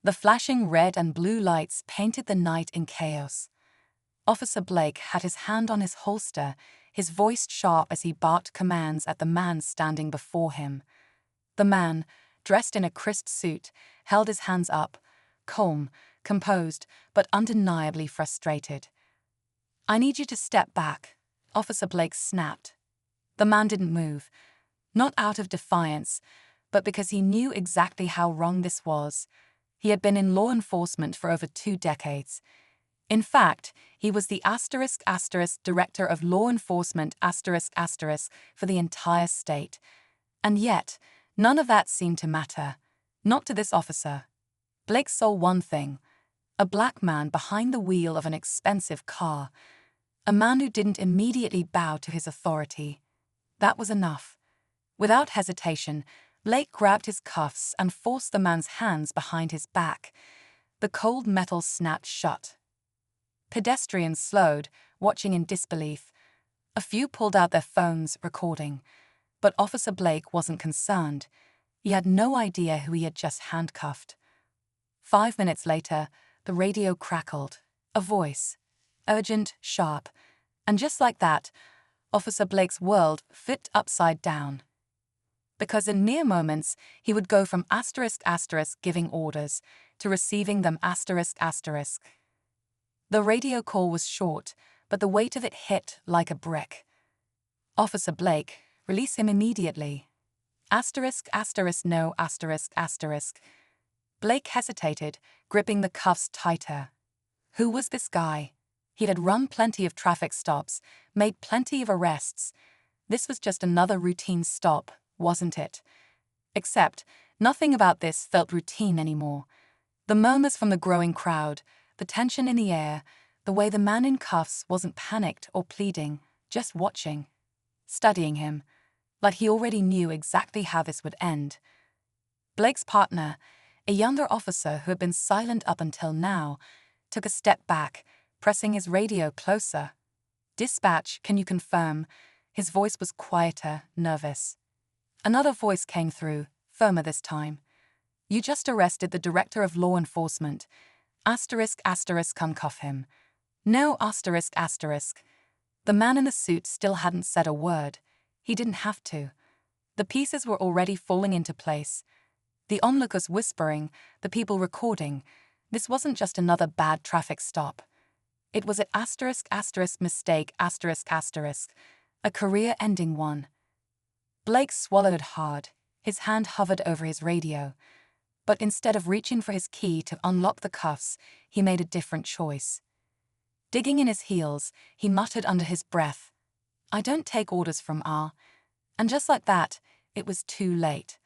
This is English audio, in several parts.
The flashing red and blue lights painted the night in chaos. Officer Blake had his hand on his holster, his voice sharp as he barked commands at the man standing before him. The man, dressed in a crisp suit, held his hands up, calm, composed, but undeniably frustrated. "I need you to step back," Officer Blake snapped. The man didn't move, not out of defiance, but because he knew exactly how wrong this was. He had been in law enforcement for over 2 decades. In fact, he was the director of law enforcement for the entire state. And yet, none of that seemed to matter. Not to this officer. Blake saw one thing: a black man behind the wheel of an expensive car. A man who didn't immediately bow to his authority. That was enough. Without hesitation, Blake grabbed his cuffs and forced the man's hands behind his back. The cold metal snapped shut. Pedestrians slowed, watching in disbelief. A few pulled out their phones, recording. But Officer Blake wasn't concerned. He had no idea who he had just handcuffed. 5 minutes later, the radio crackled. A voice. Urgent, sharp. And just like that, Officer Blake's world flipped upside down. Because in mere moments, he would go from giving orders to receiving them . The radio call was short, but the weight of it hit like a brick. "Officer Blake, release him immediately." No. Blake hesitated, gripping the cuffs tighter. Who was this guy? He had run plenty of traffic stops, made plenty of arrests. This was just another routine stop, wasn't it? Except, nothing about this felt routine anymore. The murmurs from the growing crowd, the tension in the air, the way the man in cuffs wasn't panicked or pleading, just watching, studying him, like he already knew exactly how this would end. Blake's partner, a younger officer who had been silent up until now, took a step back, pressing his radio closer. "Dispatch, can you confirm?" His voice was quieter, nervous. Another voice came through, firmer this time. "You just arrested the director of law enforcement. Uncuff him." No. The man in the suit still hadn't said a word. He didn't have to. The pieces were already falling into place. The onlookers whispering, the people recording. This wasn't just another bad traffic stop. It was an mistake, a career-ending one. Blake swallowed hard. His hand hovered over his radio. But instead of reaching for his key to unlock the cuffs, he made a different choice. Digging in his heels, he muttered under his breath, "I don't take orders from R." And just like that, it was too late.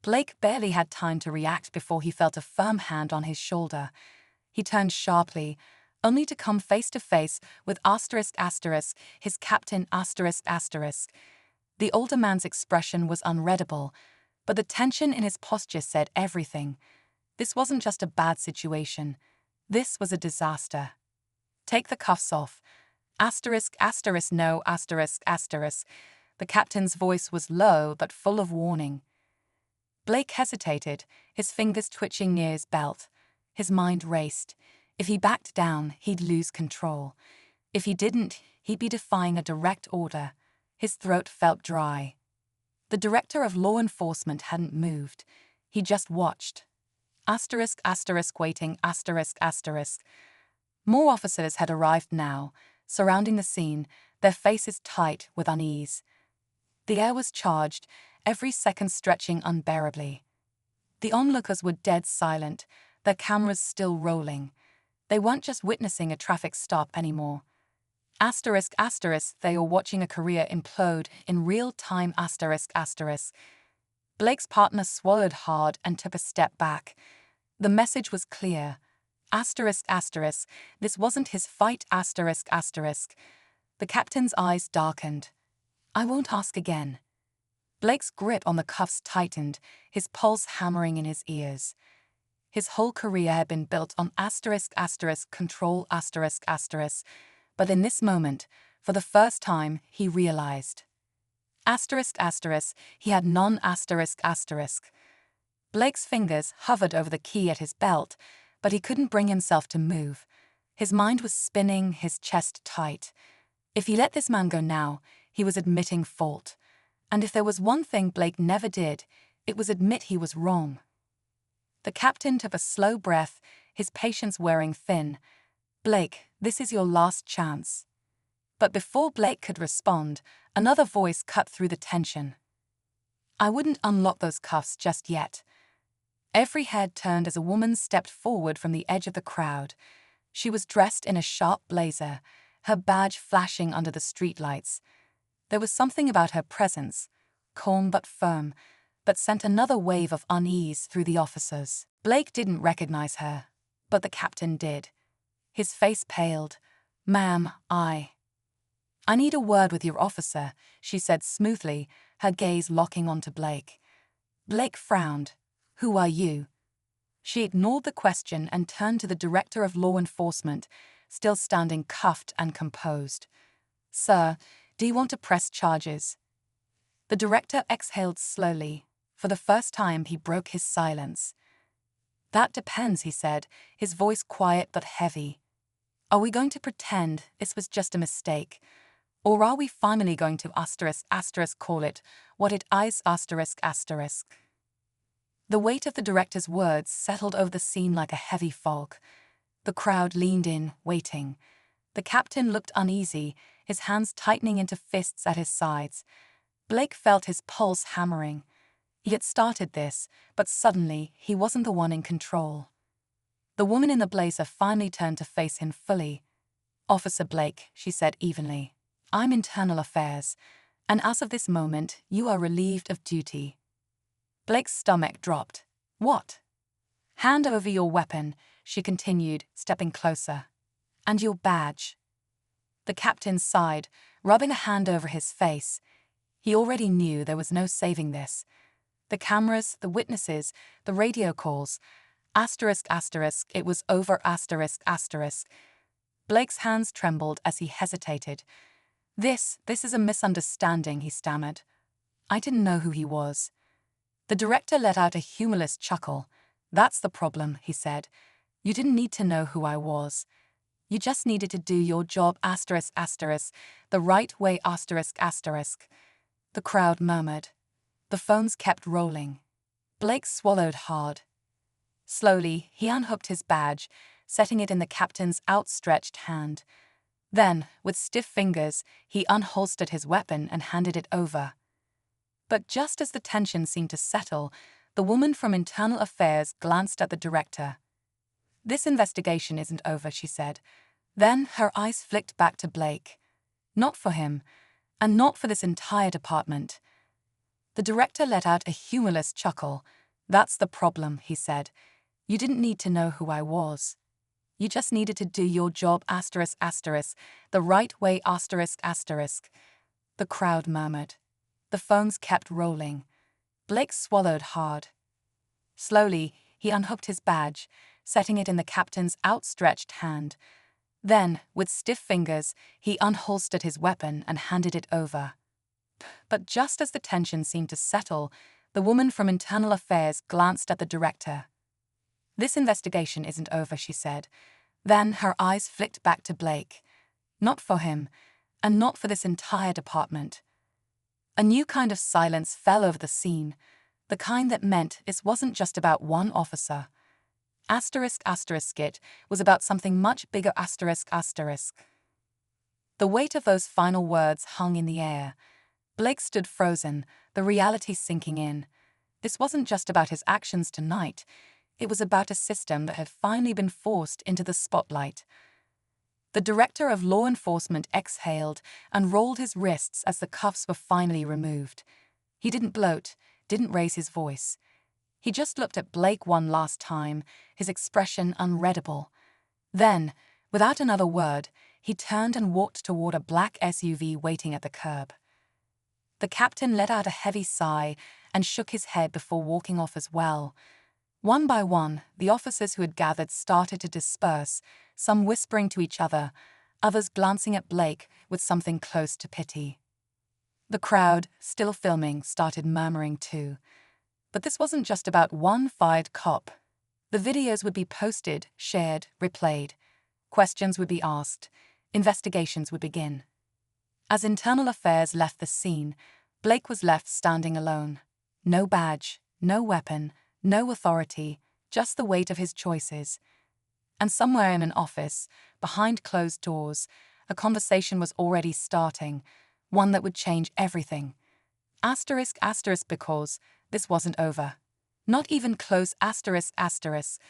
Blake barely had time to react before he felt a firm hand on his shoulder. He turned sharply, only to come face to face with his captain . The older man's expression was unreadable, but the tension in his posture said everything. This wasn't just a bad situation. This was a disaster. "Take the cuffs off." No. The captain's voice was low but full of warning. Blake hesitated, his fingers twitching near his belt. His mind raced. If he backed down, he'd lose control. If he didn't, he'd be defying a direct order. His throat felt dry. The director of law enforcement hadn't moved. He just watched. Waiting. More officers had arrived now, surrounding the scene, their faces tight with unease. The air was charged, every second stretching unbearably. The onlookers were dead silent, their cameras still rolling. They weren't just witnessing a traffic stop anymore. They were watching a career implode in real time. Blake's partner swallowed hard and took a step back. The message was clear. This wasn't his fight. The captain's eyes darkened. "I won't ask again." Blake's grip on the cuffs tightened, his pulse hammering in his ears. His whole career had been built on control. But in this moment, for the first time, he realized. He had non. Blake's fingers hovered over the key at his belt, but he couldn't bring himself to move. His mind was spinning, his chest tight. If he let this man go now, he was admitting fault. And if there was one thing Blake never did, it was admit he was wrong. The captain took a slow breath, his patience wearing thin. "Blake, this is your last chance." But before Blake could respond, another voice cut through the tension. "I wouldn't unlock those cuffs just yet." Every head turned as a woman stepped forward from the edge of the crowd. She was dressed in a sharp blazer, her badge flashing under the streetlights. There was something about her presence, calm but firm, that sent another wave of unease through the officers. Blake didn't recognize her, but the captain did. His face paled. "Ma'am, I need a word with your officer," she said smoothly, her gaze locking onto Blake. Blake frowned. "Who are you?" She ignored the question and turned to the director of law enforcement, still standing cuffed and composed. "Sir, do you want to press charges?" The director exhaled slowly. For the first time, he broke his silence. "That depends," he said, his voice quiet but heavy. "Are we going to pretend this was just a mistake? Or are we finally going to call it what it is ? The weight of the director's words settled over the scene like a heavy fog. The crowd leaned in, waiting. The captain looked uneasy, his hands tightening into fists at his sides. Blake felt his pulse hammering. He had started this, but suddenly he wasn't the one in control. The woman in the blazer finally turned to face him fully. "Officer Blake," she said evenly, "I'm internal affairs, and as of this moment, you are relieved of duty." Blake's stomach dropped. "What?" "Hand over your weapon," she continued, stepping closer. "And your badge." The captain sighed, rubbing a hand over his face. He already knew there was no saving this. The cameras, the witnesses, the radio calls. It was over . Blake's hands trembled as he hesitated. This is a misunderstanding," he stammered. "I didn't know who he was." The director let out a humorless chuckle. "That's the problem," he said. "You didn't need to know who I was. You just needed to do your job the right way . The crowd murmured. The phones kept rolling. Blake swallowed hard. Slowly, he unhooked his badge, setting it in the captain's outstretched hand. Then, with stiff fingers, he unholstered his weapon and handed it over. But just as the tension seemed to settle, the woman from Internal Affairs glanced at the director. "This investigation isn't over," she said. Then her eyes flicked back to Blake. "Not for him, and not for this entire department." The director let out a humorless chuckle. "That's the problem," he said. "You didn't need to know who I was. You just needed to do your job the right way . The crowd murmured. The phones kept rolling. Blake swallowed hard. Slowly, he unhooked his badge, setting it in the captain's outstretched hand. Then, with stiff fingers, he unholstered his weapon and handed it over. But just as the tension seemed to settle, the woman from Internal Affairs glanced at the director. "This investigation isn't over," she said. Then her eyes flicked back to Blake. "Not for him, and not for this entire department." A new kind of silence fell over the scene, the kind that meant it wasn't just about one officer. It was about something much bigger . The weight of those final words hung in the air. Blake stood frozen, the reality sinking in. This wasn't just about his actions tonight. It was about a system that had finally been forced into the spotlight. The director of law enforcement exhaled and rolled his wrists as the cuffs were finally removed. He didn't gloat, didn't raise his voice. He just looked at Blake one last time, his expression unreadable. Then, without another word, he turned and walked toward a black SUV waiting at the curb. The captain let out a heavy sigh and shook his head before walking off as well. One by one, the officers who had gathered started to disperse, some whispering to each other, others glancing at Blake with something close to pity. The crowd, still filming, started murmuring too. But this wasn't just about one fired cop. The videos would be posted, shared, replayed. Questions would be asked. Investigations would begin. As Internal Affairs left the scene, Blake was left standing alone. No badge, no weapon, no authority, just the weight of his choices. And somewhere in an office, behind closed doors, a conversation was already starting, one that would change everything. Asterisk, asterisk, because this wasn't over. Not even close, asterisk, asterisk.